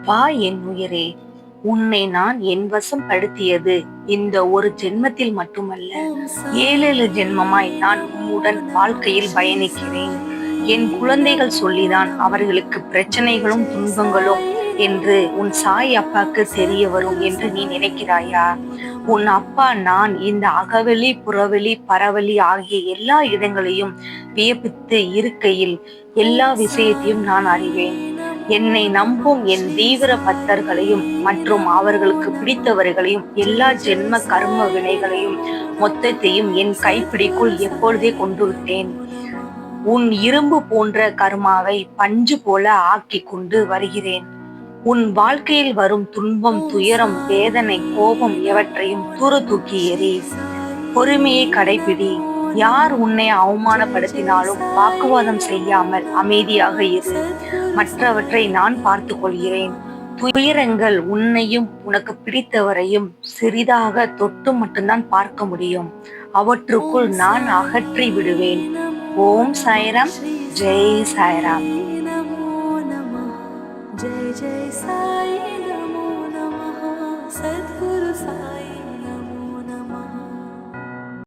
வா என் உயிரே, உன்னை நான் என் வசம் படுத்தியது இந்த ஒரு ஜென்மத்தில் மட்டுமல்ல, 7 ஜென்மமாய் நான் உன்னுடன் வாழ்க்கையில் பயணிக்கிறேன். என் குழந்தைகள் சொல்லிதான் அவர்களுக்கு பிரச்சனைகளும் துன்பங்களும் என்று உன் சாய் அப்பாக்கு தெரிய வரும் என்று நீ நினைக்கிறாயா? உன் அப்பா நான் இந்த அகவெளி புறவெளி பரவெளி ஆகிய எல்லா இடங்களையும் வியப்பித்து இருக்கையில் எல்லா விஷயத்தையும் நான் அறிவேன். என்னை நம்பும் என் தீவிர பக்தர்களையும் மற்றும் அவர்களுக்கு பிடித்தவர்களையும் எல்லா ஜென்ம கர்ம வினைகளையும் மொத்தத்தையும் என் கைப்பிடிக்குள் எப்பொழுதே கொண்டு விட்டேன். உன் இரும்பு போன்ற கர்மாவை பஞ்சு போல ஆக்கி கொண்டு வருகிறேன். உன் வாழ்க்கையில் வரும் துன்பம், துயரம், வேதனை, கோபம் எவற்றையும் தூர தூக்கி எறி. பொறுமையை கடைபிடி. யார் உன்னை அவமானப்படுத்தினாலும் வாக்குவாதம் செய்யாமல் அமைதியாக இரு. மற்றவற்றை நான் பார்த்து கொள்கிறேன். துயரங்கள் உன்னையும் உனக்கு பிடித்தவரையும் சிறிதாக தொட்டு மட்டும்தான் பார்க்க முடியும். அவற்றுக்குள் நான் அகற்றி விடுவேன். ஓம் சாய்ராம். ஜெய் சாய்ராம். जय जय साई।